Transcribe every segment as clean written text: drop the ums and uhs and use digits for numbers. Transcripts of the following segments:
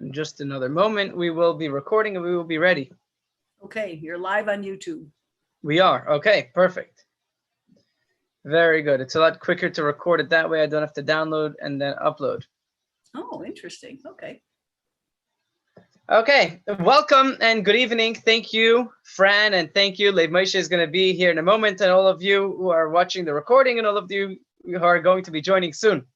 In just another moment, we will be recording and we will be ready. Okay, you're live on YouTube. We are. Okay, perfect. Very good. It's a lot quicker to record it that way. I don't have to download and then upload. Oh, interesting. Okay. Okay, welcome and good evening. Thank you, Fran, and thank you. Leib Moshe is going to be here in a moment, and all of you who are watching the recording and all of you who are going to be joining soon.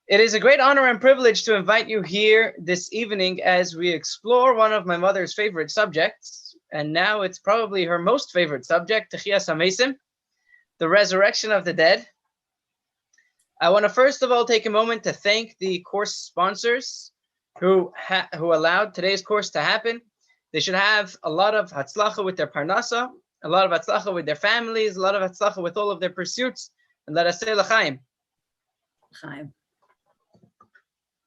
It is a great honor and privilege to invite you here this evening as we explore one of my mother's favorite subjects, and now it's probably her most favorite subject, Techiyas HaMesim, the resurrection of the dead. I want to first of all take a moment to thank the course sponsors who allowed today's course to happen. They should have a lot of hatzlacha with their parnasa, a lot of hatzlacha with their families, a lot of hatzlacha with all of their pursuits, and let us say l'chaim. Chaim.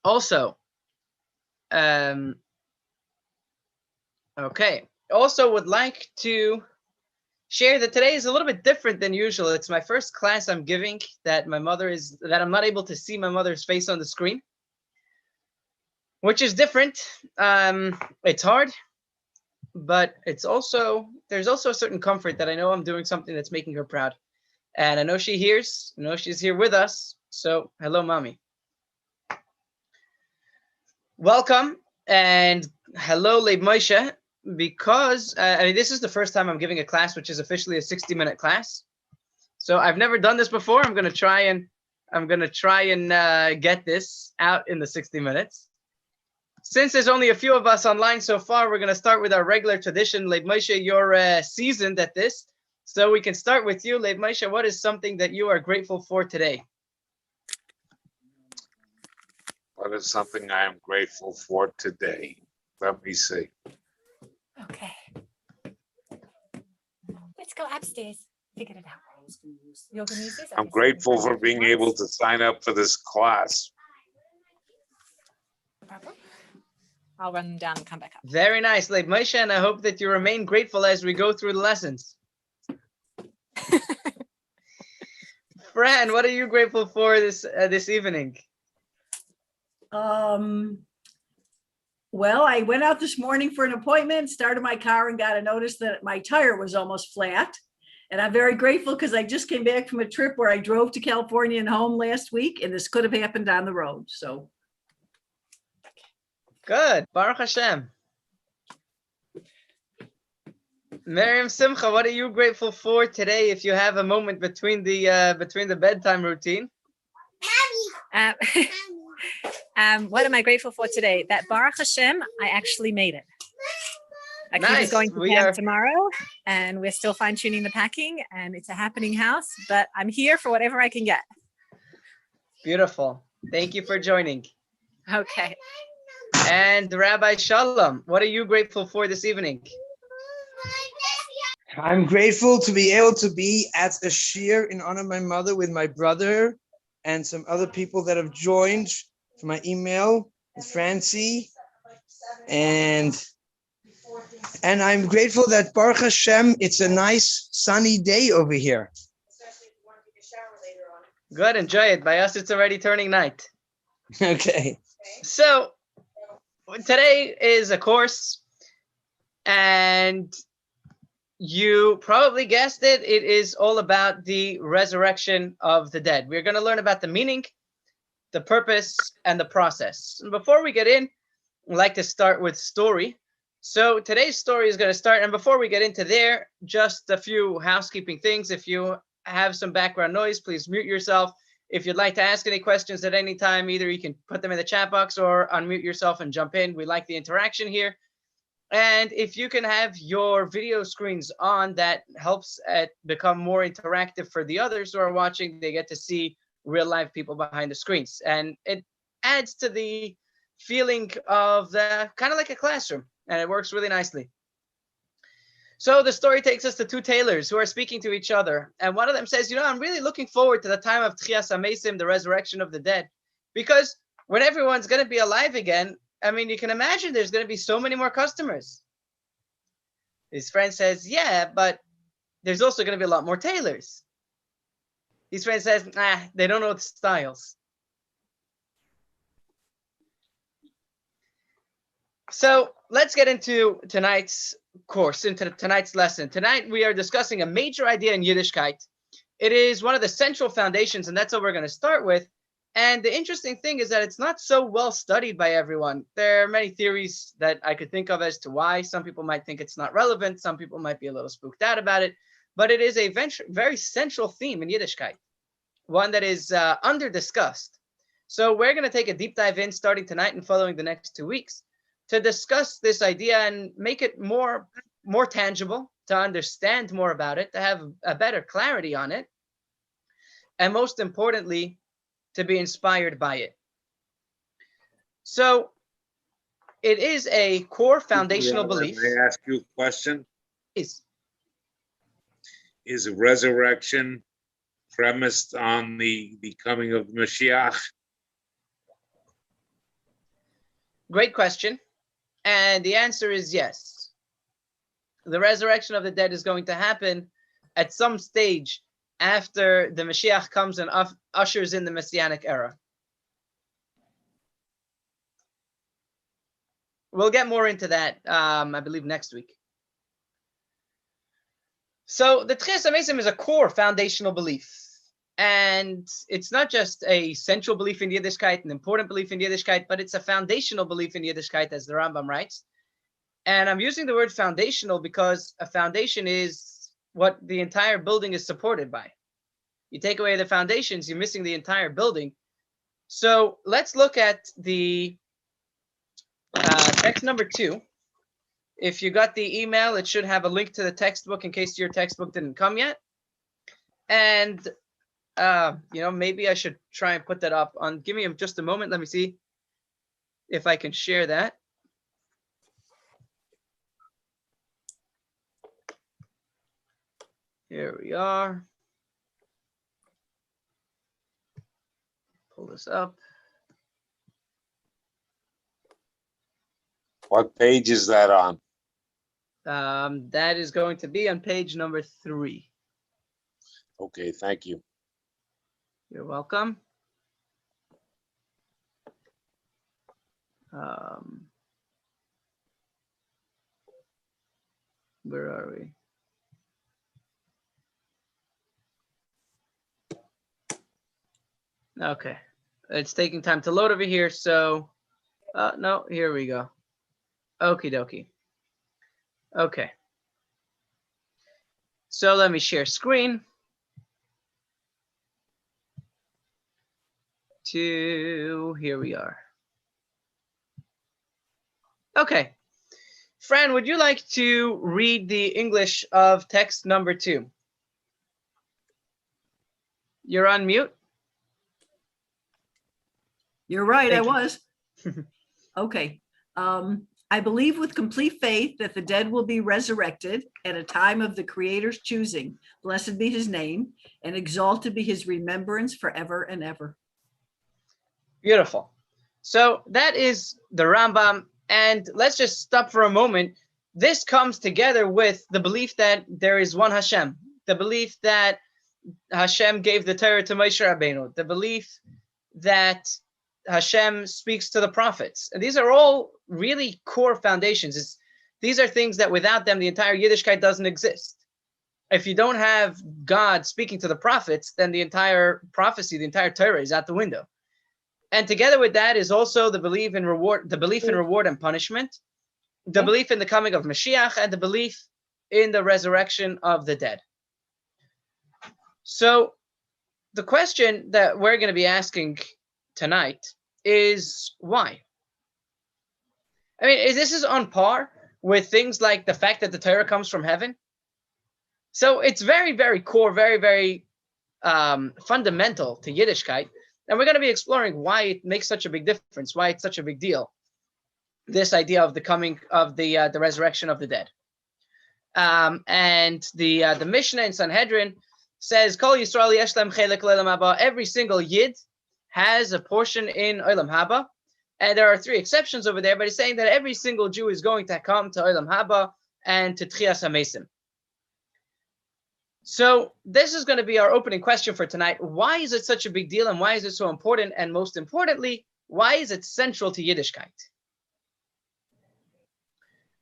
Also, also would like to share that today is a little bit different than usual. It's my first class I'm giving that I'm not able to see my mother's face on the screen, which is different. It's hard, but there's also a certain comfort that I know I'm doing something that's making her proud. And I know she hears, I know she's here with us. So hello, mommy. Welcome and hello, Leib Moshe, because this is the first time I'm giving a class which is officially a 60-minute class. So I've never done this before. I'm gonna try and get this out in the 60 minutes. Since there's only a few of us online so far, we're gonna start with our regular tradition. Leib Moshe, you're seasoned at this, so we can start with you. Leib Moshe, what is something that you are grateful for today? What is something I am grateful for today? Let me see. Okay. Let's go upstairs. Figure it out. You're going to use this? I'm grateful for being able to sign up for this class. I'll run them down and come back up. Very nice, Leib Moshe, and I hope that you remain grateful as we go through the lessons. Fran, what are you grateful for this evening? Well, I went out this morning for an appointment, started my car and got a notice that my tire was almost flat. And I'm very grateful because I just came back from a trip where I drove to California and home last week, and this could have happened on the road. So good. Baruch Hashem. Miriam Simcha, what are you grateful for today if you have a moment between the bedtime routine? What am I grateful for today? That Baruch Hashem, I actually made it. Akiva is going to camp tomorrow, and we're still fine-tuning the packing, and it's a happening house, but I'm here for whatever I can get. Beautiful. Thank you for joining. Okay. And Rabbi Shalom, what are you grateful for this evening? I'm grateful to be able to be at a shir in honor of my mother with my brother and some other people that have joined for my email with Francie. And I'm grateful that Baruch Hashem, it's a nice sunny day over here. Good, enjoy it. By us, it's already turning night. Okay. So today is a course, and you probably guessed it. It is all about the resurrection of the dead. We're going to learn about the meaning, the purpose, and the process. And before we get in, I'd like to start with story. So today's story is going to start, and before we get into there, just a few housekeeping things. If you have some background noise, please mute yourself. If you'd like to ask any questions at any time, either you can put them in the chat box or unmute yourself and jump in. We like the interaction here. And if you can have your video screens on, that helps it become more interactive for the others who are watching. They get to see real live people behind the screens. And it adds to the feeling of the kind of like a classroom, and it works really nicely. So the story takes us to two tailors who are speaking to each other. And one of them says, I'm really looking forward to the time of Techiyas HaMesim, the resurrection of the dead, because when everyone's going to be alive again, I mean, you can imagine there's going to be so many more customers. His friend says, yeah, but there's also going to be a lot more tailors. His friend says, they don't know the styles. So let's get into tonight's course, into tonight's lesson. Tonight we are discussing a major idea in Yiddishkeit. It is one of the central foundations, and that's what we're going to start with. And the interesting thing is that it's not so well studied by everyone. There are many theories that I could think of as to why. Some people might think it's not relevant. Some people might be a little spooked out about it. But it is a very central theme in Yiddishkeit, one that is under-discussed. So we're going to take a deep dive in starting tonight and following the next 2 weeks to discuss this idea and make it more tangible, to understand more about it, to have a better clarity on it, and most importantly, to be inspired by it. So it is a core foundational belief. May I ask you a question? Is resurrection premised on the coming of Mashiach? Great question. And the answer is yes. The resurrection of the dead is going to happen at some stage after the Mashiach comes and ushers in the Messianic era. We'll get more into that, I believe, next week. So the Tchias HaMesim is a core foundational belief. And it's not just a central belief in Yiddishkeit, an important belief in Yiddishkeit, but it's a foundational belief in Yiddishkeit, as the Rambam writes. And I'm using the word foundational because a foundation is what the entire building is supported by. You take away the foundations, you're missing the entire building. So let's look at the text number 2. If you got the email, it should have a link to the textbook in case your textbook didn't come yet. And, maybe I should try and put that up on, give me just a moment. Let me see if I can share that. Here we are. Pull this up. What page is that on? That is going to be on page number 3. Okay, thank you. You're welcome. Where are we? Okay, it's taking time to load over here. So, no, here we go. Okie dokie. Okay. So let me share screen. Here we are. Okay. Fran, would you like to read the English of text number 2? You're on mute. You're right, Thank I you. was. Okay. I believe with complete faith that the dead will be resurrected at a time of the Creator's choosing. Blessed be his name, and exalted be his remembrance forever and ever. Beautiful. So that is the Rambam. And let's just stop for a moment. This comes together with the belief that there is one Hashem, the belief that Hashem gave the Torah to Moshe Rabbeinu, the belief that Hashem speaks to the prophets. And these are all really core foundations. These are things that without them, the entire Yiddishkeit doesn't exist. If you don't have God speaking to the prophets, then the entire prophecy, the entire Torah is out the window. And together with that is also the belief in reward and punishment, the belief in the coming of Mashiach, and the belief in the resurrection of the dead. So the question that we're going to be asking tonight is why? I mean, this is on par with things like the fact that the Torah comes from heaven. So it's very, very core, very, very fundamental to Yiddishkeit. And we're going to be exploring why it makes such a big difference, why it's such a big deal, this idea of the coming of the resurrection of the dead. And the Mishnah in Sanhedrin says, Kol Yisrael yesh lem chelek le'olam haba. Every single Yid has a portion in Olam Haba. And there are 3 exceptions over there, but it's saying that every single Jew is going to come to Olam Haba and to Tchias HaMesim. So this is going to be our opening question for tonight. Why is it such a big deal, and why is it so important? And most importantly, why is it central to Yiddishkeit?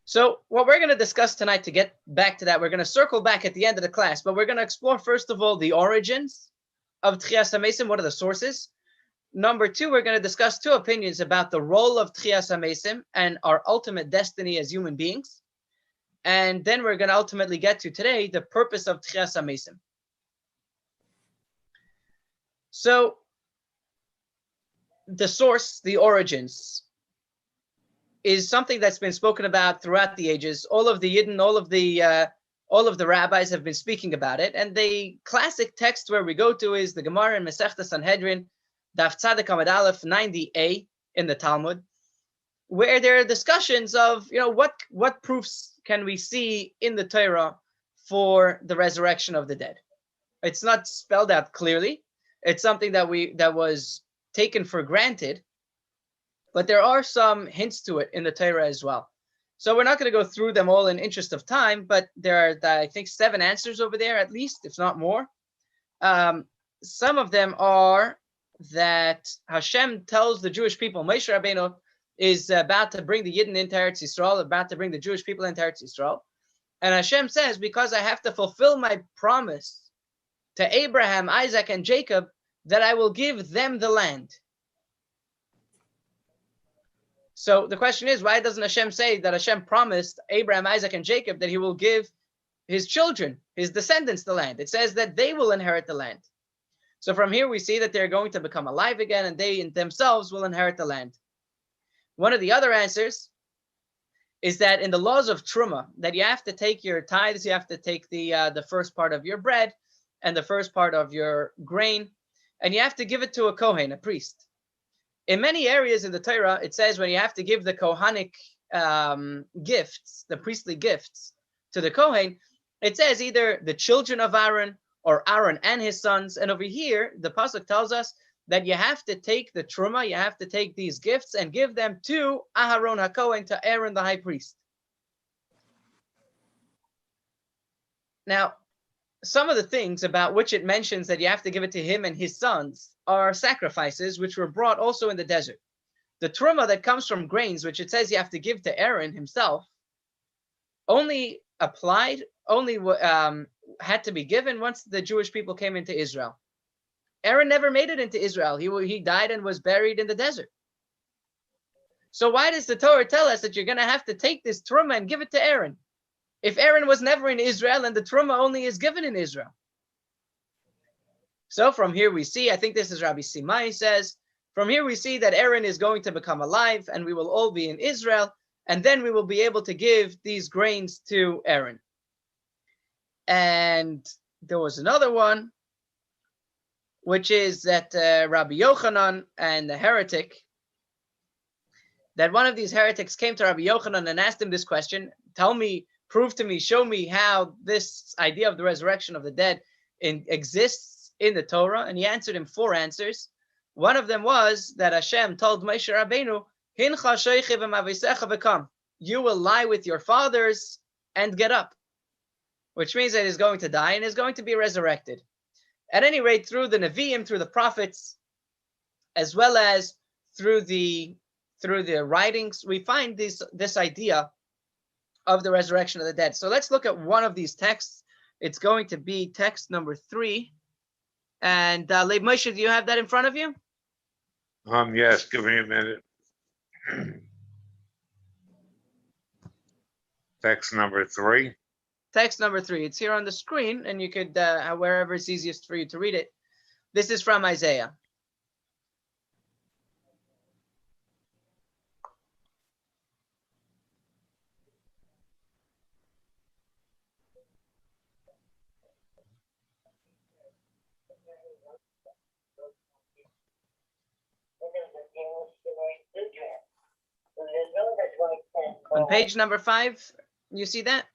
So what we're going to discuss tonight, to get back to that, we're going to circle back at the end of the class, but we're going to explore, first of all, the origins of Tchias HaMesim. What are the sources? Number two, we're going to discuss two opinions about the role of Tchias HaMesim and our ultimate destiny as human beings. And then we're going to ultimately get to today the purpose of Tchias HaMesim. So the source, the origins, is something that's been spoken about throughout the ages. All of the Yidden, all of the rabbis have been speaking about it. And the classic text where we go to is the Gemara in Masechta Sanhedrin, Daf Tzaddik Amud Aleph 90a in the Talmud, where there are discussions of, what proofs can we see in the Torah for the resurrection of the dead. It's not spelled out clearly. It's something that was taken for granted, but there are some hints to it in the Torah as well. So we're not going to go through them all in interest of time, but there are, I think, 7 answers over there at least, if not more. Some of them are that Hashem tells the Jewish people, Moshe Rabbeinu is about to bring the Yidden into Eretz Yisrael, about to bring the Jewish people into Eretz Yisrael. And Hashem says, because I have to fulfill my promise to Abraham, Isaac, and Jacob, that I will give them the land. So the question is, why doesn't Hashem say that Hashem promised Abraham, Isaac, and Jacob that he will give his children, his descendants, the land? It says that they will inherit the land. So from here we see that they're going to become alive again, and they themselves will inherit the land. One of the other answers is that in the laws of Truma, that you have to take your tithes, you have to take the first part of your bread and the first part of your grain, and you have to give it to a Kohen, a priest. In many areas in the Torah, it says when you have to give the Kohanic gifts, the priestly gifts to the Kohen, it says either the children of Aaron or Aaron and his sons. And over here, the pasuk tells us that you have to take the Truma, you have to take these gifts and give them to Aharon HaKohen, to Aaron the high priest. Now, some of the things about which it mentions that you have to give it to him and his sons are sacrifices which were brought also in the desert. The truma that comes from grains, which it says you have to give to Aaron himself, only had to be given once the Jewish people came into Israel. Aaron never made it into Israel. He died and was buried in the desert. So why does the Torah tell us that you're going to have to take this truma and give it to Aaron, if Aaron was never in Israel and the truma only is given in Israel? So from here we see, I think this is Rabbi Simai says, from here we see that Aaron is going to become alive and we will all be in Israel, and then we will be able to give these grains to Aaron. And there was another one, which is that Rabbi Yochanan and the heretic, that one of these heretics came to Rabbi Yochanan and asked him this question, tell me, prove to me, show me how this idea of the resurrection of the dead exists in the Torah. And he answered him 4 answers. One of them was that Hashem told Moshe Rabbeinu, Hincha sheichi v'mavisecha v'kam, you will lie with your fathers and get up, which means that he's going to die and is going to be resurrected. At any rate, through the Nevi'im, through the prophets, as well as through the writings, we find this idea of the resurrection of the dead. So let's look at one of these texts. It's going to be text number 3. And Leib Moshe, do you have that in front of you? Yes, give me a minute. Text number 3. Text number 3. It's here on the screen, and you could, wherever it's easiest for you to read it. This is from Isaiah. On page number 5, you see that?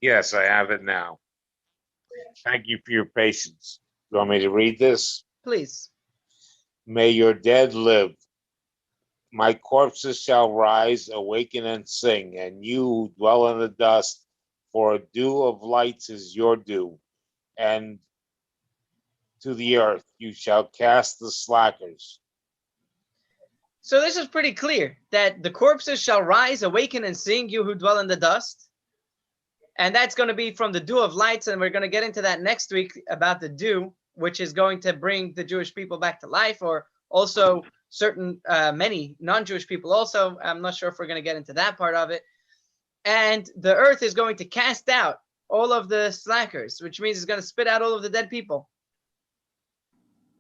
Yes, I have it now. Thank you for your patience. You want me to read this? Please. May your dead live. My corpses shall rise, awaken and sing, and you who dwell in the dust, for a dew of lights is your dew, and to the earth you shall cast the slackers. So this is pretty clear that the corpses shall rise, awaken, and sing, you who dwell in the dust. And that's going to be from the dew of lights. And we're going to get into that next week about the dew, which is going to bring the Jewish people back to life, or also certain, many non-Jewish people also. I'm not sure if we're going to get into that part of it. And the earth is going to cast out all of the slackers, which means it's going to spit out all of the dead people.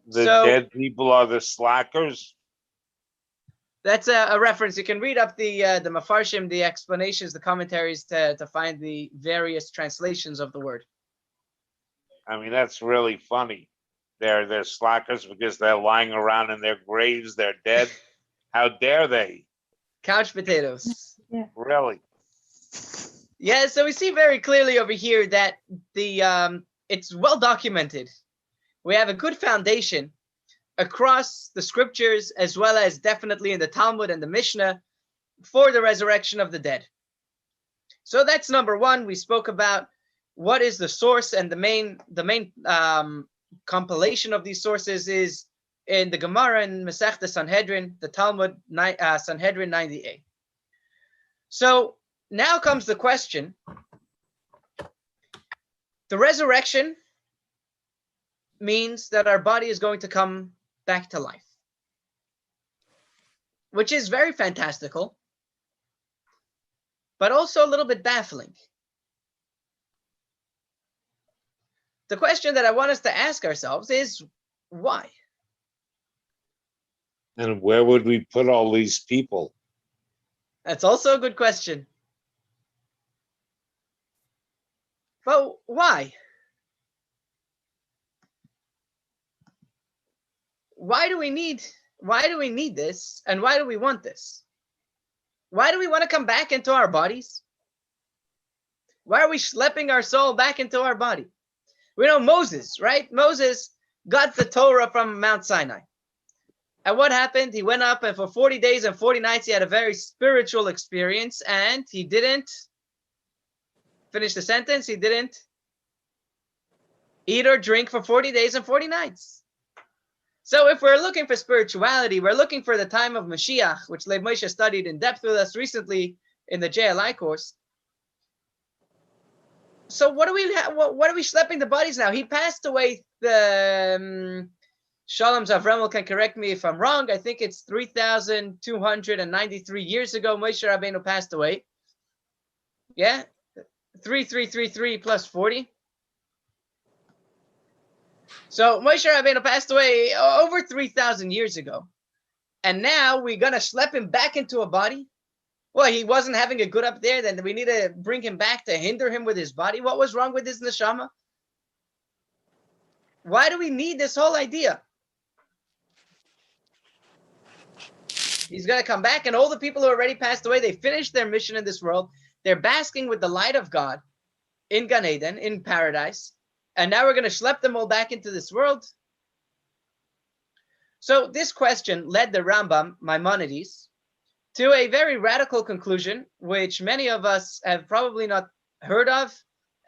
The So- dead people are the slackers. That's a reference. You can read up the Mefarshim, the explanations, the commentaries to find the various translations of the word. I mean, that's really funny. They're slackers because they're lying around in their graves. They're dead. How dare they? Couch potatoes. Really? Yeah, so we see very clearly over here that the it's well documented. We have a good foundation across the scriptures, as well as definitely in the Talmud and the Mishnah, for the resurrection of the dead. So that's number one. We spoke about what is the source, and the main compilation of these sources is in the Gemara in Masechta Sanhedrin, the Talmud Sanhedrin 90a. So now comes the question. The resurrection means that our body is going to come back to life, which is very fantastical, but also a little bit baffling. The question that I want us to ask ourselves is why? And where would we put all these people? That's also a good question. But why? Why do we need this, and why do we want this? Why do we want to come back into our bodies? Why are we schlepping our soul back into our body? We know Moses, right? Moses got the Torah from Mount Sinai. And what happened? He went up, and for 40 days and 40 nights, he had a very spiritual experience, and he didn't finish the sentence. He didn't eat or drink for 40 days and 40 nights. So if we're looking for spirituality, we're looking for the time of Mashiach, which Lev Moshe studied in depth with us recently in the JLI course. So what are we schlepping the bodies now? He passed away, the Shalom Zavremel can correct me if I'm wrong. I think it's 3,293 years ago Moshe Rabbeinu passed away. Yeah? 3333 plus 40. So Moshe Rabbeinu passed away over 3,000 years ago. And now we're going to schlep him back into a body? Well, he wasn't having a good up there, then we need to bring him back to hinder him with his body? What was wrong with his neshama? Why do we need this whole idea? He's going to come back, and all the people who already passed away, they finished their mission in this world. They're basking with the light of God in Gan Eden, in paradise. And now we're going to schlep them all back into this world. So this question led the Rambam, Maimonides, to a very radical conclusion, which many of us have probably not heard of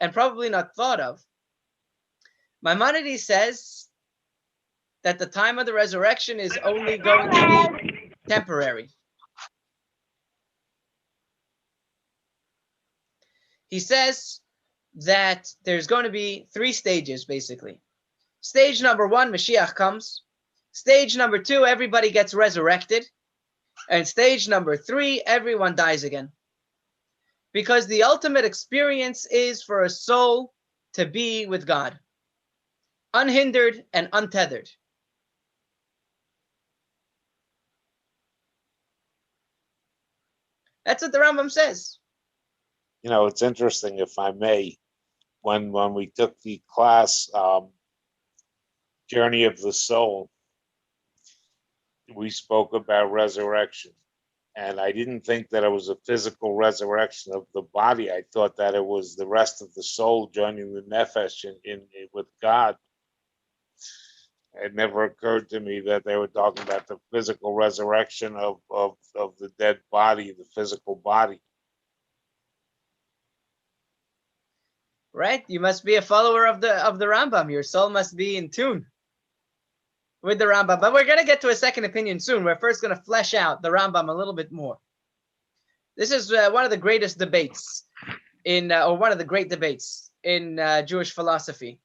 and probably not thought of. Maimonides says that the time of the resurrection is only going to be temporary. He says that there's going to be three stages, basically. Stage number one, Mashiach comes. Stage number two, everybody gets resurrected. And stage number three, everyone dies again. Because the ultimate experience is for a soul to be with God, unhindered and untethered. That's what the Rambam says. You know, it's interesting, if I may, when we took the class, Journey of the Soul, we spoke about resurrection. And I didn't think that it was a physical resurrection of the body. I thought that it was the rest of the soul joining the nefesh in with God. It never occurred to me that they were talking about the physical resurrection of the dead body, the physical body. Right? You must be a follower of the Rambam. Your soul must be in tune. with the Rambam, but we're going to get to a second opinion soon. We're first going to flesh out the Rambam a little bit more. This is one of the greatest debates or one of the great debates in Jewish philosophy.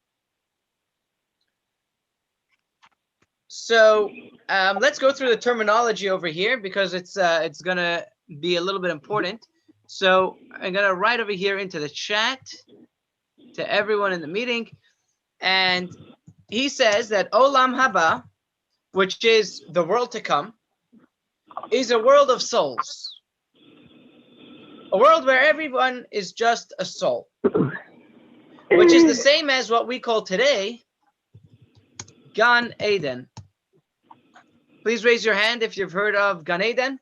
So let's go through the terminology over here because it's going to be a little bit important. So I'm going to write over here into the chat to everyone in the meeting. And he says that Olam Haba, which is the world to come, is a world of souls. A world where everyone is just a soul, which is the same as what we call today Gan Eden. Please raise your hand if you've heard of Gan Eden.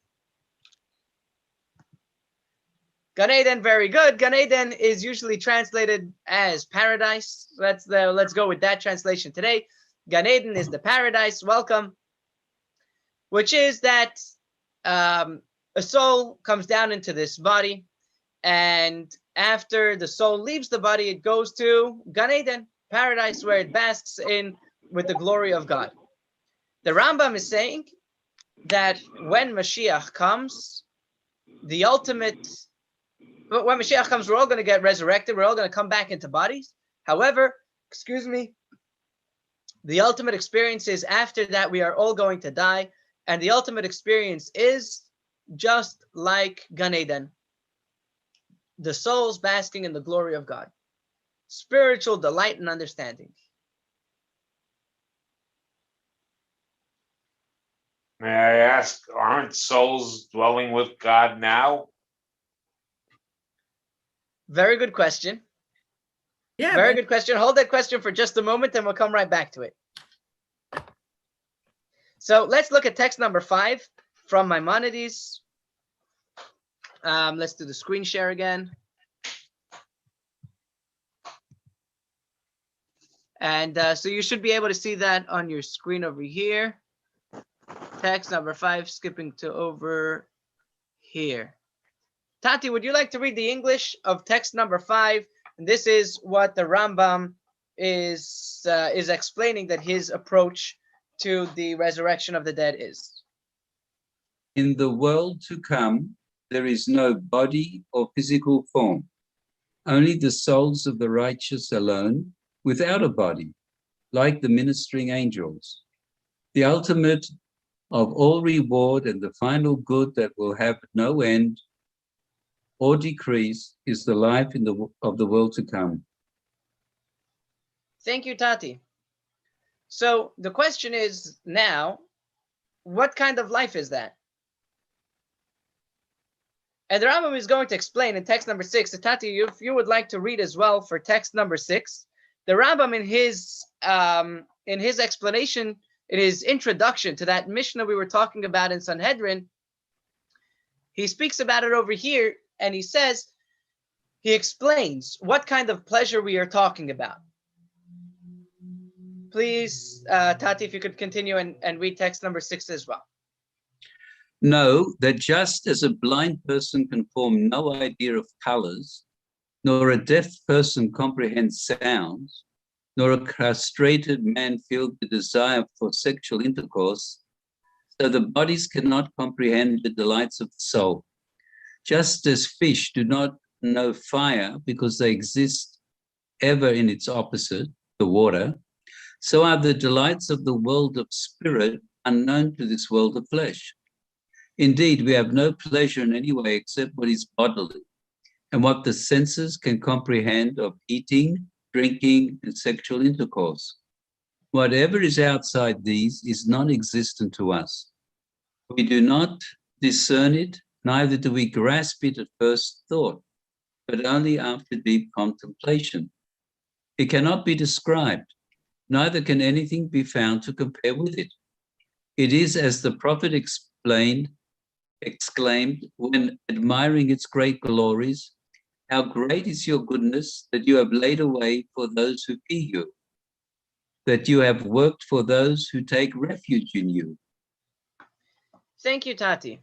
Gan Eden, very good. Gan Eden is usually translated as paradise. Let's go with that translation today. Gan Eden is the paradise. Welcome. Which is that a soul comes down into this body, and after the soul leaves the body, it goes to Gan Eden, paradise, where it basks in with the glory of God. The Rambam is saying that when Mashiach comes, when Mashiach comes, we're all going to get resurrected. We're all going to come back into bodies. However, the ultimate experience is after that we are all going to die. And the ultimate experience is just like Gan Eden. The souls basking in the glory of God. Spiritual delight and understanding. May I ask, aren't souls dwelling with God now? Very good question. Yeah. Very good question. Hold that question for just a moment and we'll come right back to it. So let's look at text number 5 from Maimonides. Let's do the screen share again. And so you should be able to see that on your screen over here. Text number 5, skipping to over here. Tati, would you like to read the English of text number 5? And this is what the Rambam is explaining that his approach to the resurrection of the dead is. In the world to come, there is no body or physical form, only the souls of the righteous alone, without a body, like the ministering angels. The ultimate of all reward and the final good that will have no end or decrease is the life of the world to come. Thank you, Tati. So the question is now, what kind of life is that? And the Rambam is going to explain in text number 6. So Tati, if you would like to read as well for text number 6, the Rambam in his explanation, in his introduction to that Mishnah we were talking about in Sanhedrin, he speaks about it over here, and he explains what kind of pleasure we are talking about. Please, Tati, if you could continue and read text number 6 as well. Know that just as a blind person can form no idea of colors, nor a deaf person comprehends sounds, nor a castrated man feel the desire for sexual intercourse, so the bodies cannot comprehend the delights of the soul. Just as fish do not know fire because they exist ever in its opposite, the water, so are the delights of the world of spirit unknown to this world of flesh. Indeed, we have no pleasure in any way except what is bodily, and what the senses can comprehend of eating, drinking, and sexual intercourse. Whatever is outside these is non-existent to us. We do not discern it, neither do we grasp it at first thought, but only after deep contemplation. It cannot be described, neither can anything be found to compare with it. It is as the prophet exclaimed when admiring its great glories, "How great is your goodness that you have laid away for those who fear you, that you have worked for those who take refuge in you." Thank you, Tati.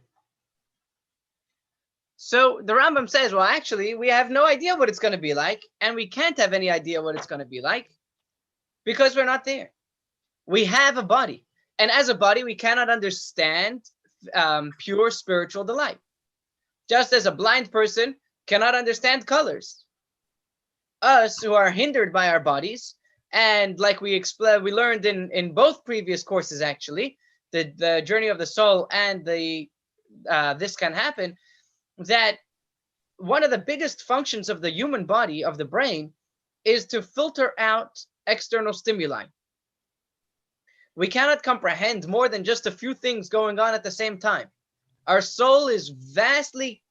So the Rambam says, well, actually, we have no idea what it's going to be like, and we can't have any idea what it's going to be like because we're not there. We have a body. And as a body, we cannot understand pure spiritual delight. Just as a blind person cannot understand colors. Us who are hindered by our bodies, and like we learned in both previous courses, actually, the journey of the soul and the this can happen, that one of the biggest functions of the human body, of the brain, is to filter out external stimuli. We cannot comprehend more than just a few things going on at the same time. Our soul is vastly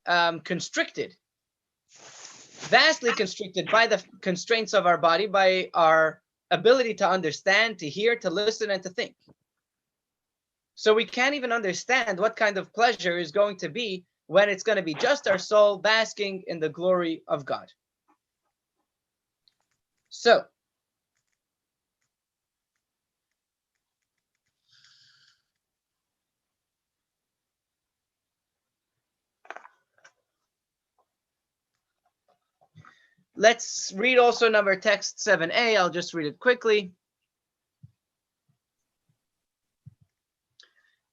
constricted by the constraints of our body, by our ability to understand, to hear, to listen, and to think. So we can't even understand what kind of pleasure is going to be when it's going to be just our soul basking in the glory of God. So, let's read also number text 7a. I'll just read it quickly.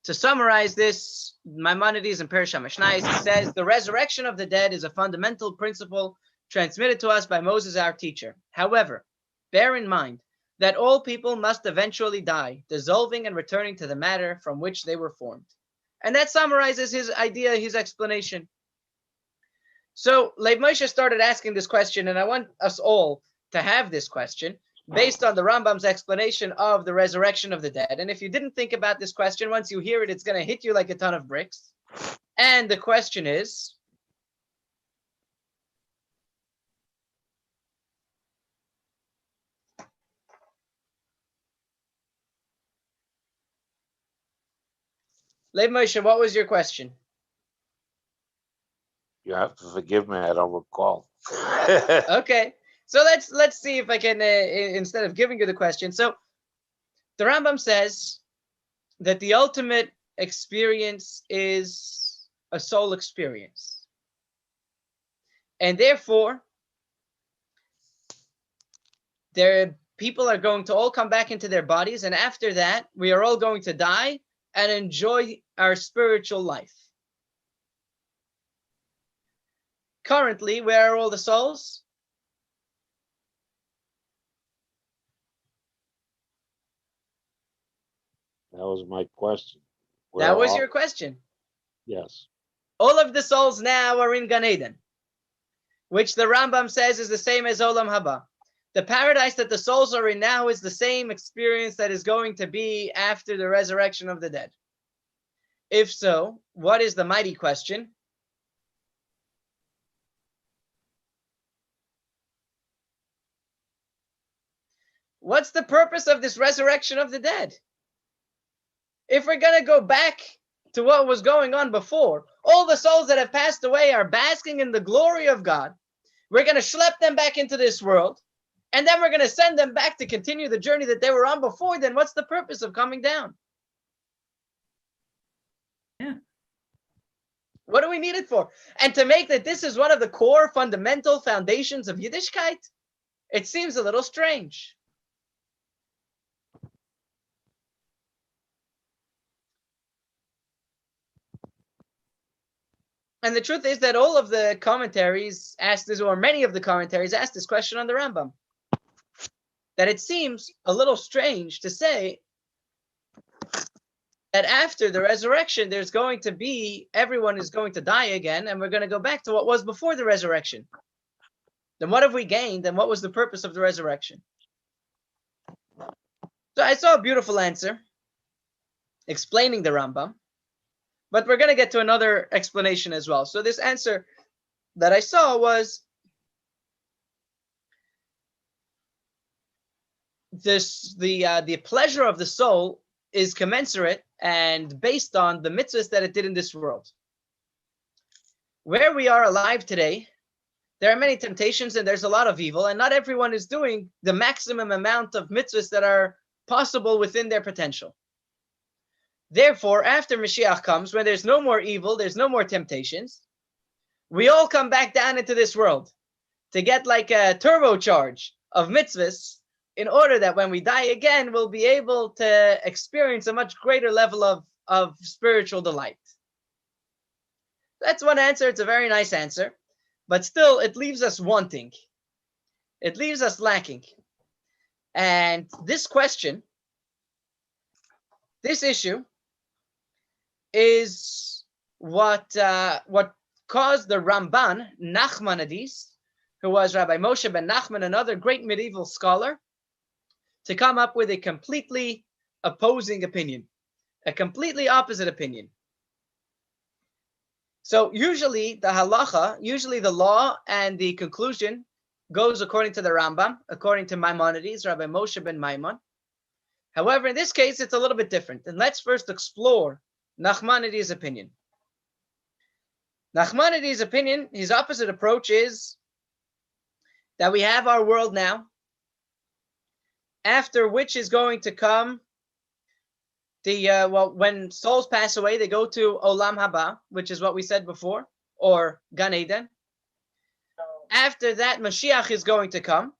To summarize this, Maimonides in Perush HaMishnayos says, the resurrection of the dead is a fundamental principle transmitted to us by Moses, our teacher. However, bear in mind that all people must eventually die, dissolving and returning to the matter from which they were formed. And that summarizes his idea, his explanation. So Leib Moshe started asking this question, and I want us all to have this question based on the Rambam's explanation of the resurrection of the dead. And if you didn't think about this question, once you hear it, it's going to hit you like a ton of bricks. And the question is, Leib Moshe, what was your question? You have to forgive me, I don't recall. Okay. So let's see if I can, instead of giving you the question. So the Rambam says that the ultimate experience is a soul experience. And therefore, people are going to all come back into their bodies. And after that, we are all going to die and enjoy our spiritual life. Currently, where are all the souls? That was my question. That was your question. Yes. All of the souls now are in Gan Eden, which the Rambam says is the same as Olam Haba. The paradise that the souls are in now is the same experience that is going to be after the resurrection of the dead. If so, what is the mighty question? What's the purpose of this resurrection of the dead? If we're going to go back to what was going on before, all the souls that have passed away are basking in the glory of God. We're going to schlep them back into this world, and then we're going to send them back to continue the journey that they were on before. Then what's the purpose of coming down? Yeah. What do we need it for? And to make that this is one of the core fundamental foundations of Yiddishkeit, it seems a little strange. And the truth is that all of the commentaries asked this, or many of the commentaries asked this question on the Rambam. That it seems a little strange to say that after the resurrection, there's going to be, everyone is going to die again, and we're going to go back to what was before the resurrection. Then what have we gained, and what was the purpose of the resurrection? So I saw a beautiful answer explaining the Rambam. But we're going to get to another explanation as well. So this answer that I saw was the pleasure of the soul is commensurate and based on the mitzvahs that it did in this world. Where we are alive today, there are many temptations and there's a lot of evil, and not everyone is doing the maximum amount of mitzvahs that are possible within their potential. Therefore, after Mashiach comes, when there's no more evil, there's no more temptations, we all come back down into this world to get like a turbocharge of mitzvahs in order that when we die again, we'll be able to experience a much greater level of spiritual delight. That's one answer. It's a very nice answer, but still it leaves us wanting. It leaves us lacking. And this question, this issue, is what caused the Ramban Nachmanides, who was Rabbi Moshe ben Nachman, another great medieval scholar, to come up with a completely opposing opinion, a completely opposite opinion. So usually the halacha, usually the law and the conclusion goes according to the Rambam, according to Maimonides, Rabbi Moshe ben Maimon. However, in this case, it's a little bit different. And let's first explore Nachmanides' opinion. Nachmanides' opinion, his opposite approach is that we have our world now, after which is going to come the, when souls pass away, they go to Olam Haba, which is what we said before, or Gan Eden. After that, Mashiach is going to come.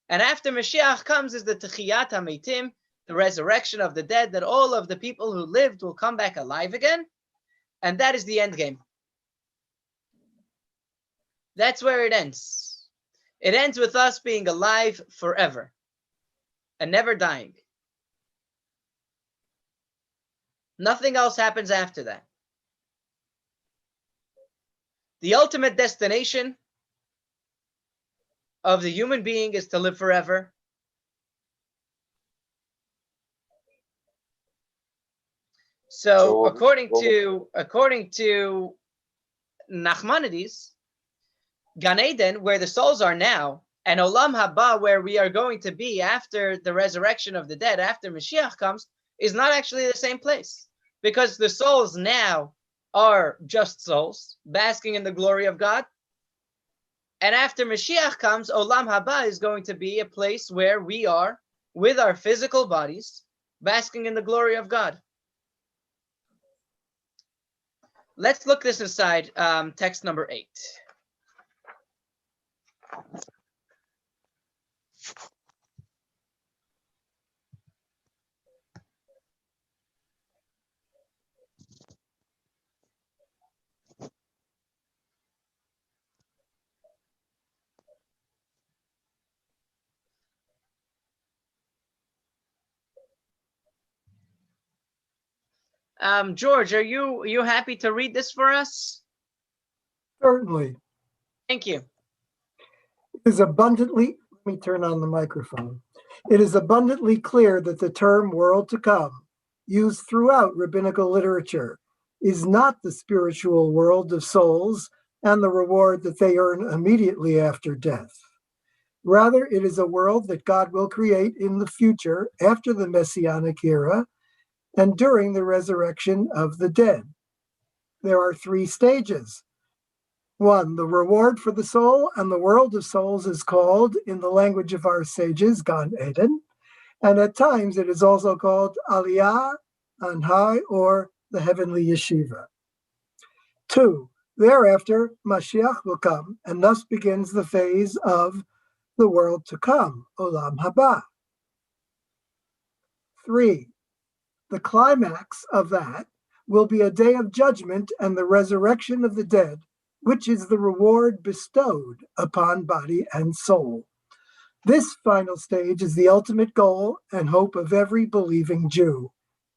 And after Mashiach comes is the Techiyat HaMeitim, the resurrection of the dead, that all of the people who lived will come back alive again. And that is the end game. That's where it ends. It ends with us being alive forever and never dying. Nothing else happens after that. The ultimate destination of the human being is to live forever. So according to Nachmanides, Gan Eden, where the souls are now, and Olam Haba, where we are going to be after the resurrection of the dead, after Mashiach comes, is not actually the same place. Because the souls now are just souls, basking in the glory of God. And after Mashiach comes, Olam Haba is going to be a place where we are, with our physical bodies, basking in the glory of God. Let's look this inside text number 8. George, are you happy to read this for us? Certainly. Thank you. It is abundantly, let me turn on the microphone. It is abundantly clear that the term world to come, used throughout rabbinical literature, is not the spiritual world of souls and the reward that they earn immediately after death. Rather, it is a world that God will create in the future after the Messianic era and during the resurrection of the dead. There are 3 stages. 1, the reward for the soul and the world of souls is called, in the language of our sages, Gan Eden, and at times it is also called Aliyah, on high, or the heavenly yeshiva. 2, thereafter, Mashiach will come, and thus begins the phase of the world to come, Olam Haba. 3, the climax of that will be a day of judgment and the resurrection of the dead, which is the reward bestowed upon body and soul. This final stage is the ultimate goal and hope of every believing Jew.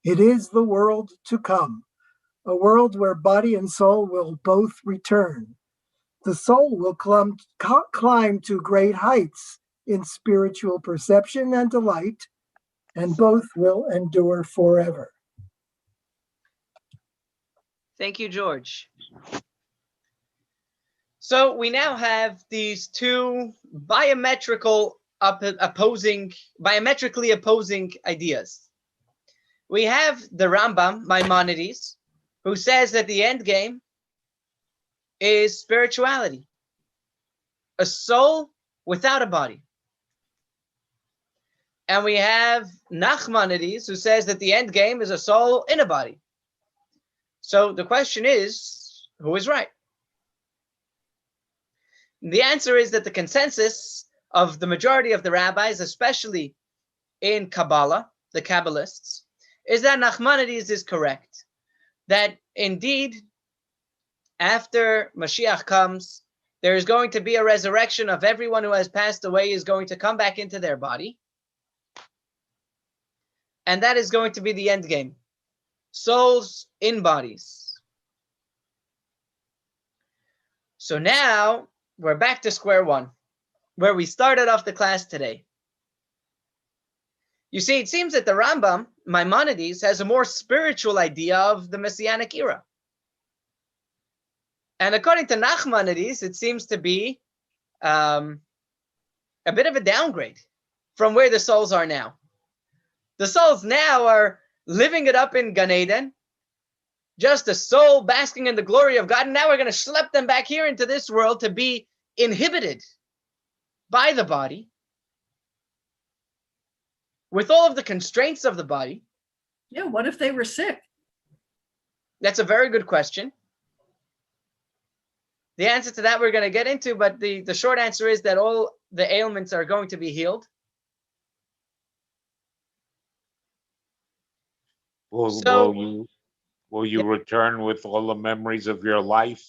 It is the world to come, a world where body and soul will both return. The soul will climb to great heights in spiritual perception and delight, and both will endure forever. Thank you, George. So we now have these 2 diametrically opposing ideas. We have the Rambam, Maimonides, who says that the end game is spirituality, a soul without a body. And we have Nachmanides, who says that the end game is a soul in a body. So the question is, who is right? The answer is that the consensus of the majority of the rabbis, especially in Kabbalah, the Kabbalists, is that Nachmanides is correct. That indeed, after Mashiach comes, there is going to be a resurrection of everyone who has passed away is going to come back into their body. And that is going to be the end game. Souls in bodies. So now we're back to square one, where we started off the class today. You see, it seems that the Rambam, Maimonides, has a more spiritual idea of the Messianic era. And according to Nachmanides, it seems to be a bit of a downgrade from where the souls are now. The souls now are living it up in Gan Eden, just a soul basking in the glory of God. And now we're going to schlep them back here into this world to be inhibited by the body, with all of the constraints of the body. Yeah, what if they were sick? That's a very good question. The answer to that we're going to get into, but the short answer is that all the ailments are going to be healed. Will you return with all the memories of your life?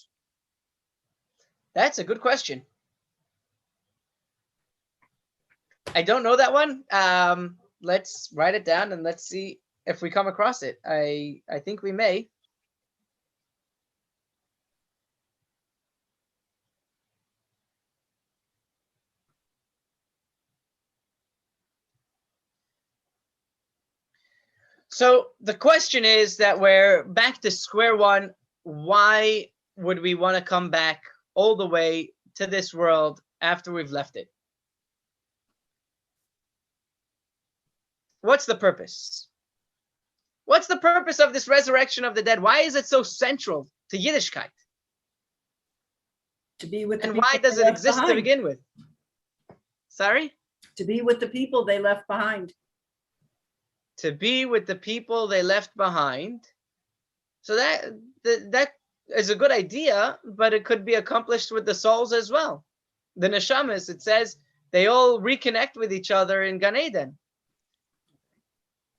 That's a good question. I don't know that one. Let's write it down and let's see if we come across it. I think we may. So the question is that we're back to square one. Why would we want to come back all the way to this world after we've left it? What's the purpose? What's the purpose of this resurrection of the dead? Why is it so central to Yiddishkeit? To be with the And people why does they it left exist to behind. begin with? Sorry? To be with the people they left behind. To be with the people they left behind. So that is a good idea, but it could be accomplished with the souls as well. The neshamas, it says, they all reconnect with each other in Gan Eden.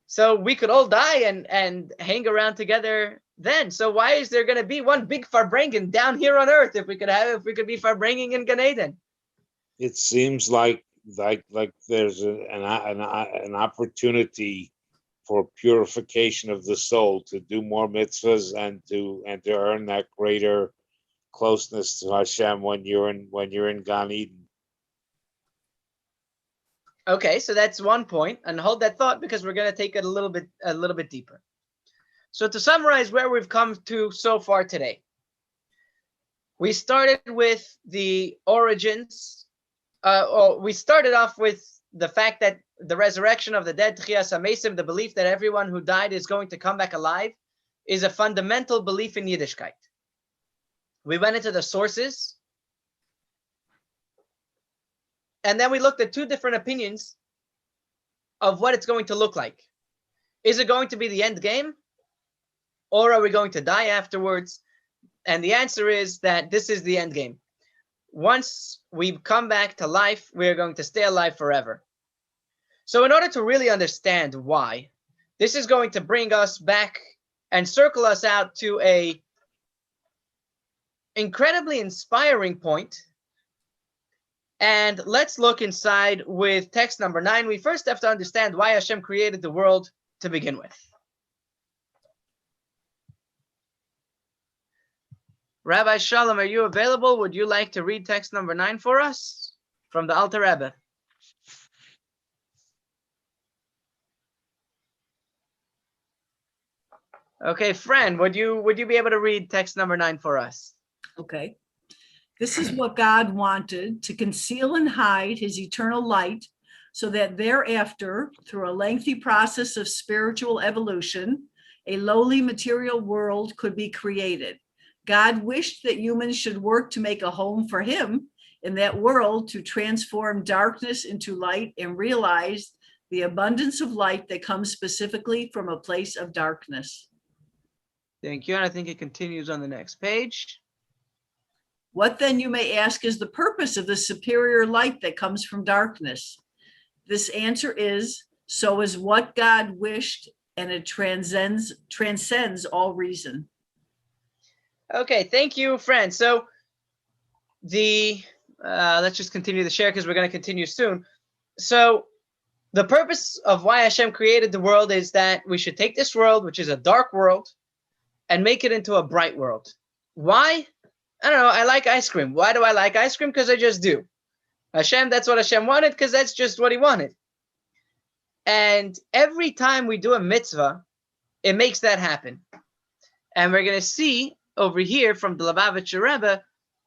So we could all die and hang around together then. So why is there going to be one big farbrengen down here on earth if we could be farbrenging in Gan Eden? It seems like there's an opportunity for purification of the soul, to do more mitzvahs and to earn that greater closeness to Hashem when you're in Gan Eden. Okay, so that's one point, and hold that thought because we're going to take it a little bit deeper. So to summarize where we've come to so far today, we started with the origins. We started off with the fact that the resurrection of the dead, Tchias HaMesim, the belief that everyone who died is going to come back alive, is a fundamental belief in Yiddishkeit. We went into the sources. And then we looked at two different opinions of what it's going to look like. Is it going to be the end game? Or are we going to die afterwards? And the answer is that this is the end game. Once we come back to life, we're going to stay alive forever. So in order to really understand why, this is going to bring us back and circle us out to a incredibly inspiring point. And let's look inside with text number 9. We first have to understand why Hashem created the world to begin with. Rabbi Shalom, are you available? Would you like to read text number 9 for us from the Alter Rebbe? Okay, friend, would you be able to read text number 9 for us? Okay. This is what God wanted, to conceal and hide his eternal light, so that thereafter, through a lengthy process of spiritual evolution, a lowly material world could be created. God wished that humans should work to make a home for him in that world, to transform darkness into light and realize the abundance of light that comes specifically from a place of darkness. Thank you. And I think it continues on the next page. What then, you may ask, is the purpose of the superior light that comes from darkness? This answer is, so is what God wished, and it transcends all reason. Okay, thank you, friend. So let's just continue the share because we're going to continue soon. So the purpose of why Hashem created the world is that we should take this world, which is a dark world, and make it into a bright world. Why? I don't know. I like ice cream. Why do I like ice cream? Because I just do. Hashem, that's what Hashem wanted, because that's just what he wanted. And every time we do a mitzvah, it makes that happen. And we're going to see over here from the Lubavitcher Rebbe,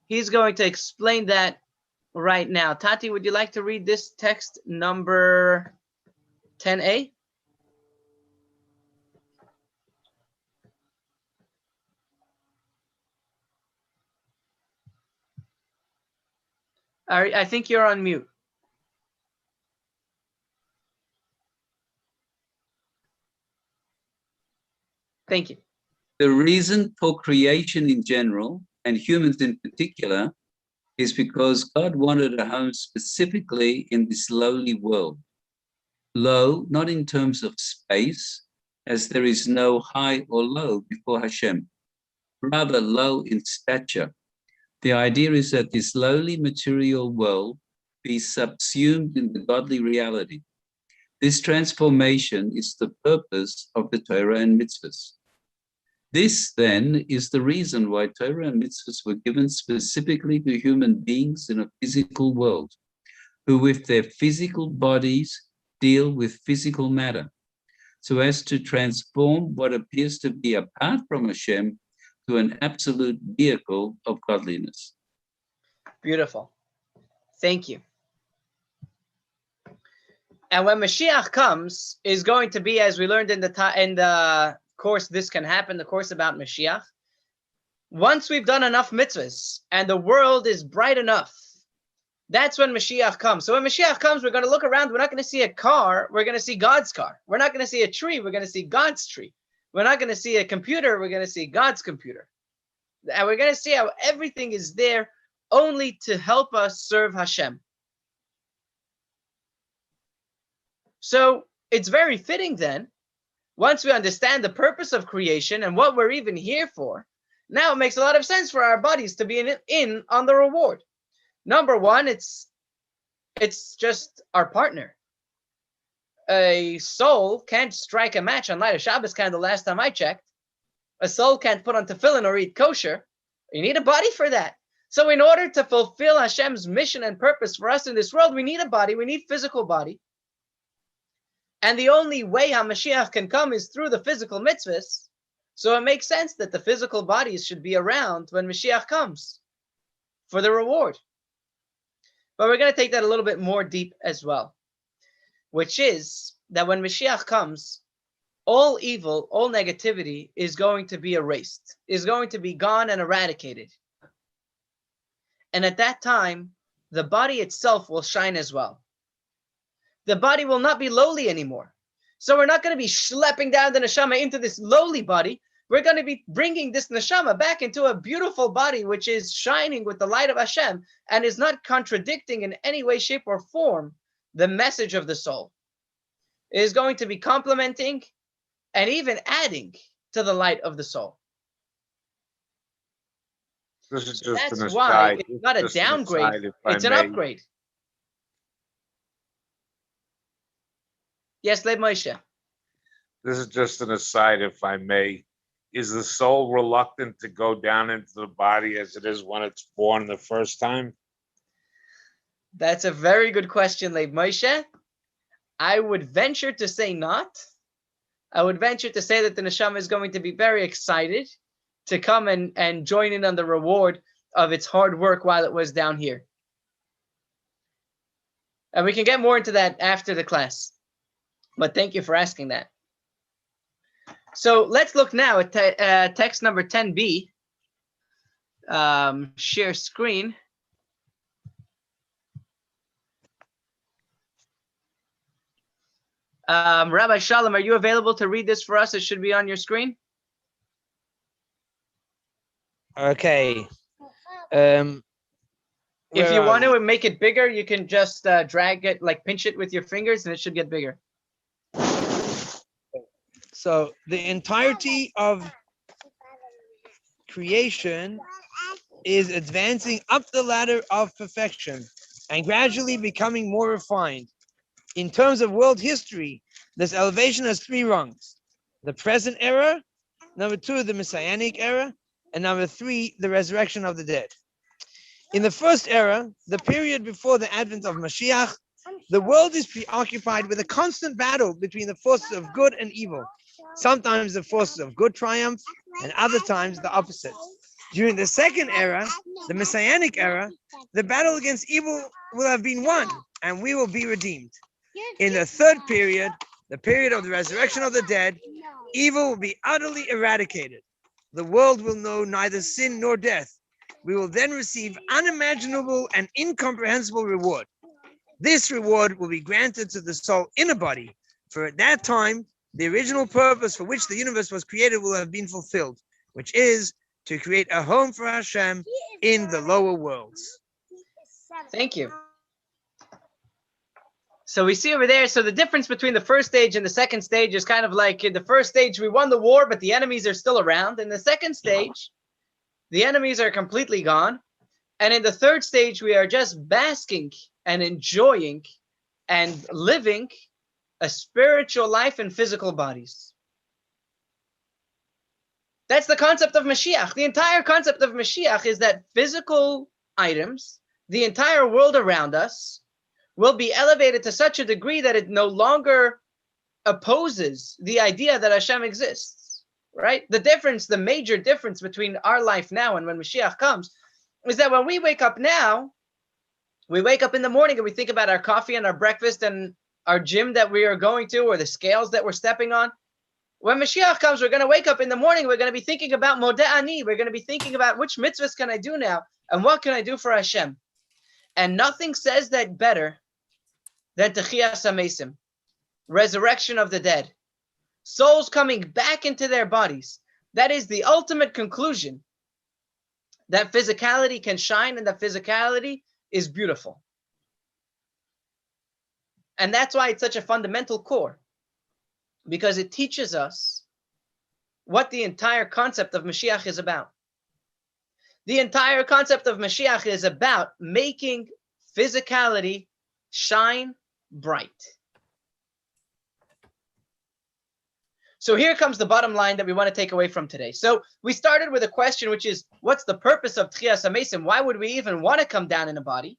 he's going to explain that right now. Tati, would you like to read this text number 10a? All right, I think you're on mute. Thank you. The reason for creation in general, and humans in particular, is because God wanted a home specifically in this lowly world. Low, not in terms of space, as there is no high or low before Hashem, rather low in stature. The idea is that this lowly material world be subsumed in the godly reality. This transformation is the purpose of the Torah and mitzvahs. This, then, is the reason why Torah and mitzvahs were given specifically to human beings in a physical world, who with their physical bodies deal with physical matter, so as to transform what appears to be apart from Hashem to an absolute vehicle of godliness. Beautiful. Thank you. And when Mashiach comes, is going to be, as we learned in the course, This Can Happen, the course about Mashiach. Once we've done enough mitzvahs and the world is bright enough, that's when Mashiach comes. So when Mashiach comes, we're going to look around. We're not going to see a car. We're going to see God's car. We're not going to see a tree. We're going to see God's tree. We're not going to see a computer. We're going to see God's computer. And we're going to see how everything is there only to help us serve Hashem. So it's very fitting then, once we understand the purpose of creation and what we're even here for, now it makes a lot of sense for our bodies to be in on the reward. Number one, it's just our partner. A soul can't strike a match and light a Shabbos candle last time I checked. A soul can't put on tefillin or eat kosher. You need a body for that. So in order to fulfill Hashem's mission and purpose for us in this world, we need a body. We need physical body. And the only way HaMashiach can come is through the physical mitzvahs. So it makes sense that the physical bodies should be around when Mashiach comes for the reward. But we're going to take that a little bit more deep as well, which is that when Mashiach comes, all evil, all negativity is going to be erased, is going to be gone and eradicated. And at that time, the body itself will shine as well. The body will not be lowly anymore. So we're not going to be schlepping down the neshama into this lowly body. We're going to be bringing this neshama back into a beautiful body, which is shining with the light of Hashem and is not contradicting in any way, shape, or form the message of the soul. It is going to be complementing and even adding to the light of the soul. This is So just that's an why aside. it's not a Just an downgrade, aside, if I it's an may. upgrade. Yes, Leib Moshe. This is just an aside, if I may. Is the soul reluctant to go down into the body as it is when it's born the first time? That's a very good question, Leib Moshe. I would venture to say not. I would venture to say that the neshama is going to be very excited to come and join in on the reward of its hard work while it was down here. And we can get more into that after the class. But thank you for asking that. So let's look now at text number 10b. Share screen. Rabbi Shalom, are you available to read this for us? It should be on your screen. Okay. Um, If where you are want we? to make it bigger, you can just drag it, like pinch it with your fingers, and it should get bigger. So the entirety of creation is advancing up the ladder of perfection and gradually becoming more refined. In terms of world history, this elevation has 3 rungs: the present era, number 2, the messianic era, and number 3, the resurrection of the dead. In the first era, the period before the advent of Mashiach, the world is preoccupied with a constant battle between the forces of good and evil. Sometimes the forces of good triumph, and other times the opposite. During the second era, the messianic era, the battle against evil will have been won, and we will be redeemed. In the third period, the period of the resurrection of the dead, evil will be utterly eradicated. The world will know neither sin nor death. We will then receive unimaginable and incomprehensible reward. This reward will be granted to the soul in a body, for at that time, the original purpose for which the universe was created will have been fulfilled, which is to create a home for Hashem in the lower worlds. Thank you. So we see over there, so the difference between the first stage and the second stage is kind of like in the first stage, we won the war, but the enemies are still around. In the second stage, the enemies are completely gone. And in the third stage, we are just basking and enjoying and living a spiritual life in physical bodies. That's the concept of Mashiach. The entire concept of Mashiach is that physical items, the entire world around us, will be elevated to such a degree that it no longer opposes the idea that Hashem exists, right? The difference, the major difference between our life now and when Mashiach comes is that when we wake up now, we wake up in the morning and we think about our coffee and our breakfast and our gym that we are going to, or the scales that we're stepping on. When Mashiach comes, we're going to wake up in the morning, we're going to be thinking about Modeh Ani, we're going to be thinking about which mitzvahs can I do now and what can I do for Hashem. And nothing says that better than Techiyas HaMesim, resurrection of the dead. Souls coming back into their bodies. That is the ultimate conclusion, that physicality can shine and that physicality is beautiful. And that's why it's such a fundamental core, because it teaches us what the entire concept of Mashiach is about. The entire concept of Mashiach is about making physicality shine bright. So here comes the bottom line that we want to take away from today. So we started with a question, which is, what's the purpose of Techiyas HaMesim? Why would we even want to come down in a body?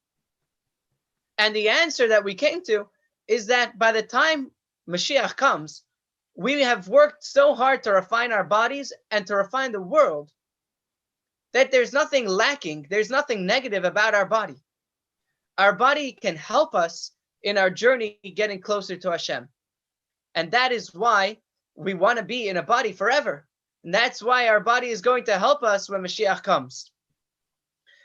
And the answer that we came to is that by the time Mashiach comes, we have worked so hard to refine our bodies and to refine the world that there's nothing lacking, there's nothing negative about our body. Our body can help us in our journey getting closer to Hashem. And that is why we want to be in a body forever. And that's why our body is going to help us when Mashiach comes.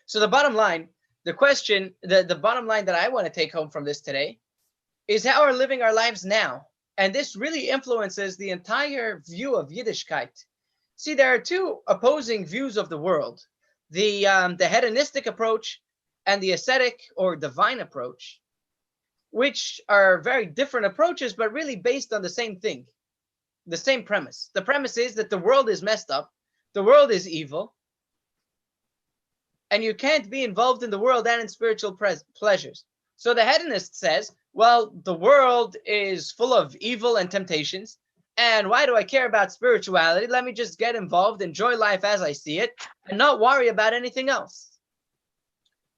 So the bottom line, the question, the bottom line that I want to take home from this today is how we're living our lives now. And this really influences the entire view of Yiddishkeit. See, there are two opposing views of the world. The hedonistic approach and the ascetic or divine approach, which are very different approaches, but really based on the same thing, the same premise. The premise is that the world is messed up, the world is evil, and you can't be involved in the world and in spiritual pleasures. So the hedonist says, well, the world is full of evil and temptations, and why do I care about spirituality? Let me just get involved, enjoy life as I see it, and not worry about anything else.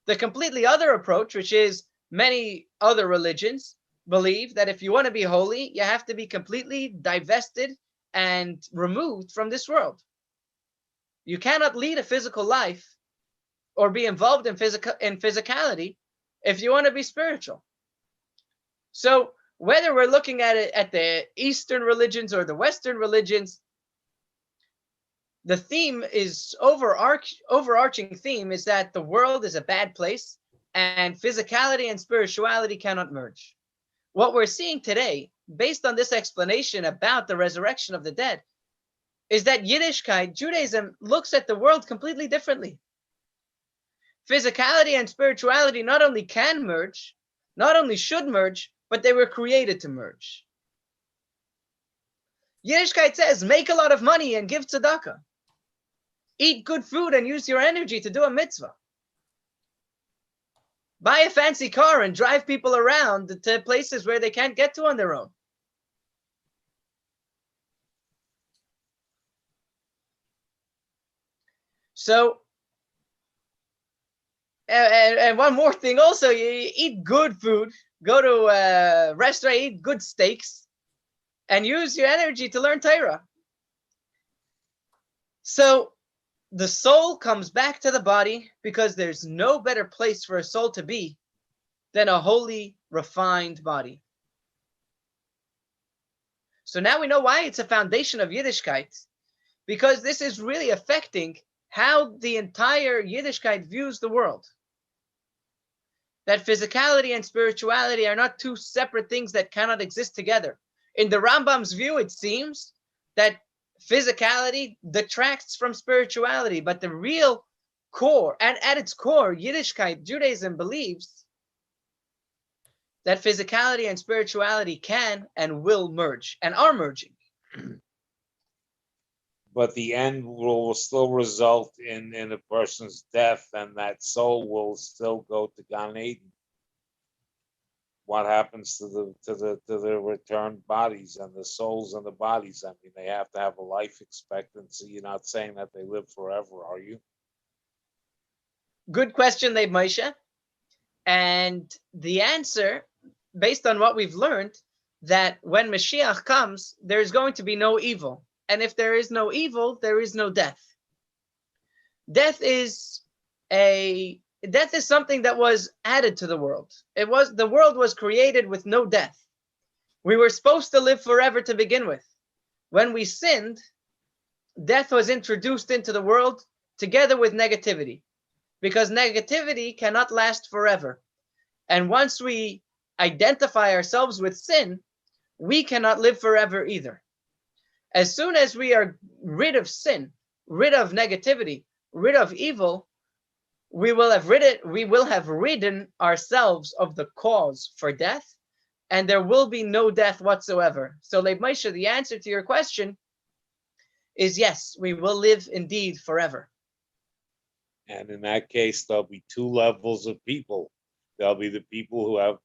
The completely other approach, which is many other religions, believe that if you want to be holy, you have to be completely divested and removed from this world. You cannot lead a physical life or be involved in physicality if you want to be spiritual. So whether we're looking at it at the Eastern religions or the Western religions, the theme is overarching theme is that the world is a bad place and physicality and spirituality cannot merge. What we're seeing today, based on this explanation about the resurrection of the dead, is that Yiddishkeit, Judaism, looks at the world completely differently. physicality and spirituality not only can merge, not only should merge, but they were created to merge. Yiddishkeit says, make a lot of money and give tzedakah. Eat good food and use your energy to do a mitzvah. Buy a fancy car and drive people around to places where they can't get to on their own. So, and one more thing also, you eat good food, go to a restaurant, eat good steaks, and use your energy to learn Torah. So the soul comes back to the body because there's no better place for a soul to be than a holy, refined body. So now we know why it's a foundation of Yiddishkeit, because this is really affecting how the entire Yiddishkeit views the world. That physicality and spirituality are not two separate things that cannot exist together. In the Rambam's view, it seems that physicality detracts from spirituality, but the real core, and at its core, Yiddishkeit, Judaism, believes that physicality and spirituality can and will merge, and are merging. But the end will still result in a person's death, and that soul will still go to Gan Eden. What happens to the returned bodies and the souls and the bodies? I mean, they have to have a life expectancy. You're not saying that they live forever, are you? Good question, Leib Moshe. And the answer, based on what we've learned, that when Mashiach comes, there's going to be no evil. And if there is no evil, there is no death. Death is something that was added to the world. The world was created with no death. We were supposed to live forever to begin with. When we sinned, death was introduced into the world together with negativity, because negativity cannot last forever. And once we identify ourselves with sin, we cannot live forever either. As soon as we are rid of sin, rid of negativity, rid of evil, we will have ridden ourselves of the cause for death, and there will be no death whatsoever. So, Leib Moshe, the answer to your question is yes, we will live indeed forever. And in that case, there'll be two levels of people. There'll be the people who have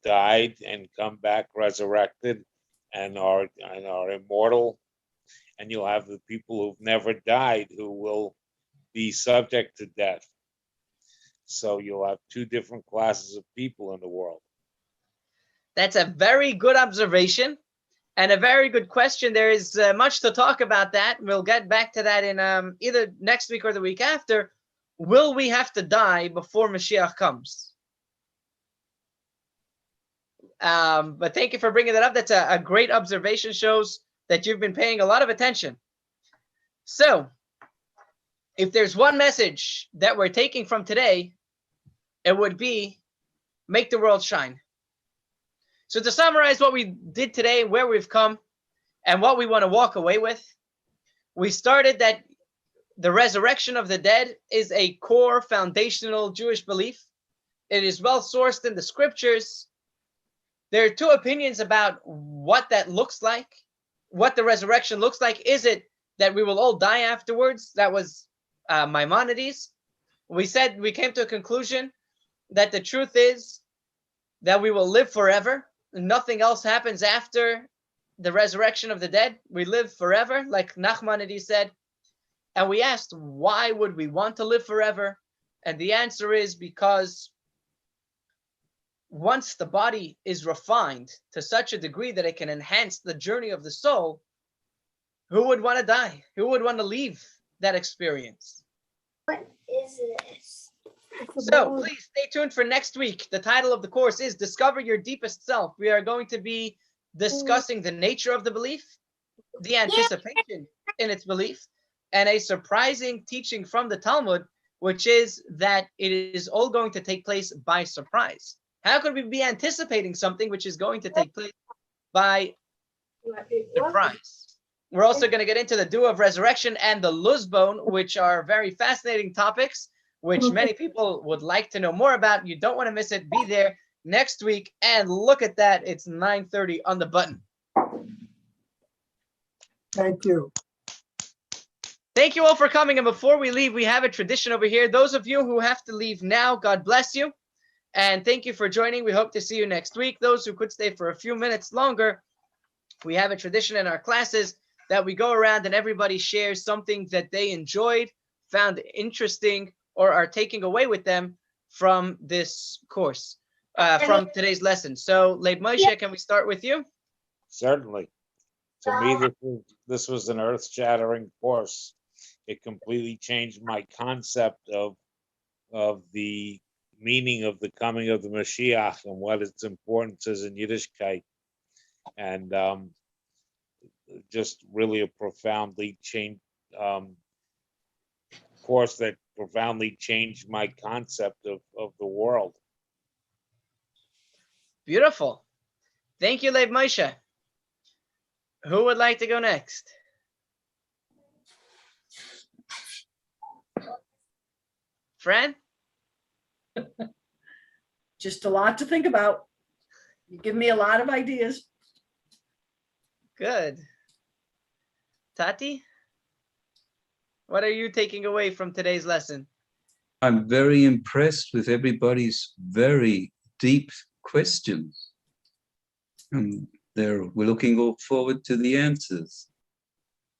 died and come back resurrected and are immortal. And you'll have the people who've never died who will be subject to death. So you'll have two different classes of people in the world. That's a very good observation and a very good question. There is much to talk about that. We'll get back to that in either next week or the week after. Will we have to die before Mashiach comes? But thank you for bringing that up. That's a great observation. Shows that you've been paying a lot of attention. So, if there's one message that we're taking from today, it would be make the world shine. So to summarize what we did today, where we've come, and what we want to walk away with, we started that the resurrection of the dead is a core foundational Jewish belief. It is well sourced in the scriptures. There are two opinions about what that looks like, what the resurrection looks like. Is it that we will all die afterwards? That was Maimonides. We came to a conclusion that the truth is that we will live forever. Nothing else happens after the resurrection of the dead. We live forever, like Nachmanides said. And we asked, why would we want to live forever? And the answer is because once the body is refined to such a degree that it can enhance the journey of the soul, who would want to die? Who would want to leave that experience? What is this? So please stay tuned for next week. The title of the course is Discover Your Deepest Self. We are going to be discussing the nature of the belief, the anticipation in its belief, and a surprising teaching from the Talmud, which is that it is all going to take place by surprise. How could we be anticipating something which is going to take place by surprise? We're also going to get into the dew of resurrection and the luzbon, which are very fascinating topics. which many people would like to know more about. You don't want to miss it. Be there next week and look at that. It's 9:30 on the button. Thank you. Thank you all for coming. And before we leave, we have a tradition over here. Those of you who have to leave now, God bless you. And thank you for joining. We hope to see you next week. Those who could stay for a few minutes longer, we have a tradition in our classes that we go around and everybody shares something that they enjoyed, found interesting, or are taking away with them from this course, from today's lesson. So, Leib Moshe, can we start with you? Certainly. To me, this was an earth-shattering course. It completely changed my concept of the meaning of the coming of the Mashiach and what its importance is in Yiddishkeit. And just really a profoundly changed course that profoundly changed my concept of the world. Beautiful. Thank you, Leib Moshe. Who would like to go next? Fran? Just a lot to think about. You give me a lot of ideas. Good. Tati? What are you taking away from today's lesson? I'm very impressed with everybody's very deep questions. And we're looking all forward to the answers.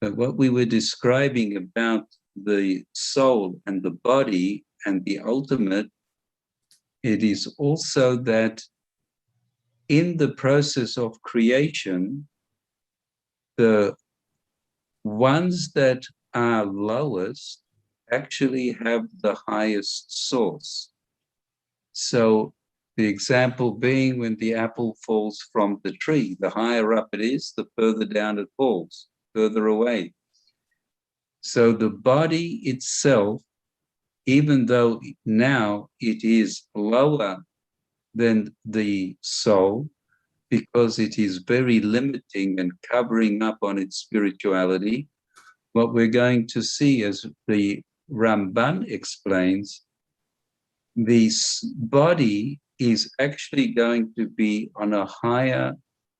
But what we were describing about the soul and the body and the ultimate, it is also that in the process of creation, the ones that are lowest actually have the highest source. So the example being when the apple falls from the tree, the higher up it is, the further down it falls, further away. So the body itself, even though now it is lower than the soul, because it is very limiting and covering up on its spirituality, what we're going to see, as the Ramban explains, this body is actually going to be on a higher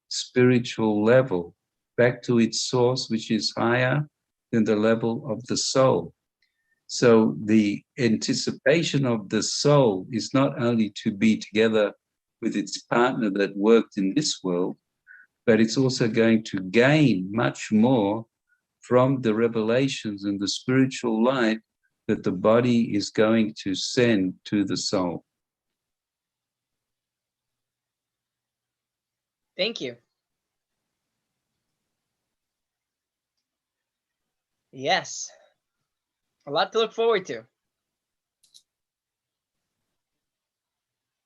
spiritual level, back to its source, which is higher than the level of the soul. So the anticipation of the soul is not only to be together with its partner that worked in this world, but it's also going to gain much more from the revelations and the spiritual light that the body is going to send to the soul. Thank you. Yes. A lot to look forward to.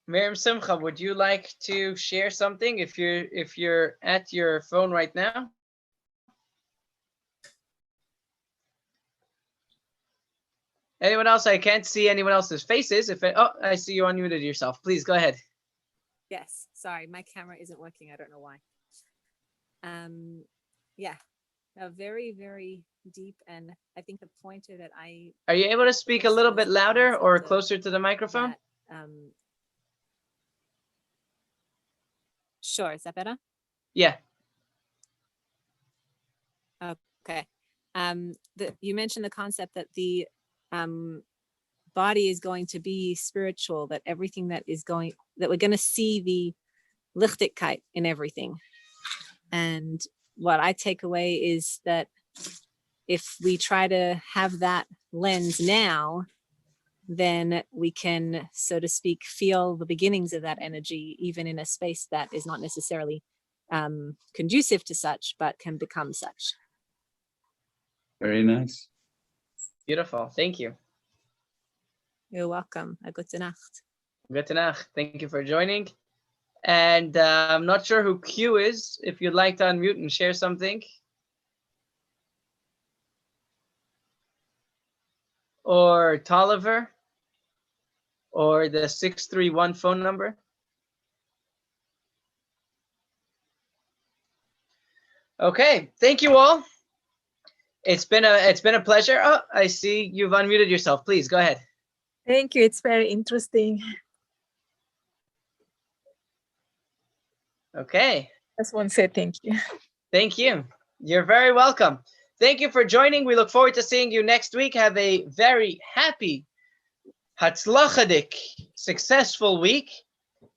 Miriam Simcha, would you like to share something if you're at your phone right now? Anyone else? I can't see anyone else's faces. I see you unmuted yourself. Please go ahead. Yes, sorry, my camera isn't working. I don't know why. Yeah, a very, very deep, and I think the pointer that Are you able to speak a little bit louder or closer to the microphone? Sure, is that better? Yeah. Okay. You mentioned the concept that the body is going to be spiritual, that everything that we're going to see the Lichtigkeit in everything. And what I take away is that if we try to have that lens now, then we can, so to speak, feel the beginnings of that energy, even in a space that is not necessarily conducive to such, but can become such. Very nice. Beautiful. Thank you. You're welcome. A gute Nacht. Gute Nacht. Thank you for joining. And I'm not sure who Q is. If you'd like to unmute and share something. Or Tolliver. Or the 631 phone number. Okay. Thank you all. It's been a pleasure. Oh, I see you've unmuted yourself. Please go ahead. Thank you. It's very interesting. Okay. Just want to say thank you. Thank you. You're very welcome. Thank you for joining. We look forward to seeing you next week. Have a very happy, hatzlachadik, successful week.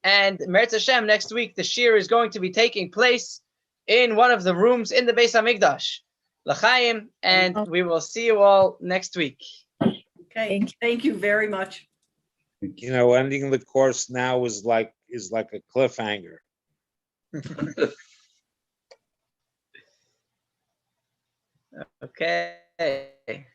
And Meretz Hashem, next week, the shir is going to be taking place in one of the rooms in the Beis Hamikdash. L'chaim, and we will see you all next week. Okay, thank you very much. You know, ending the course now is like a cliffhanger. Okay.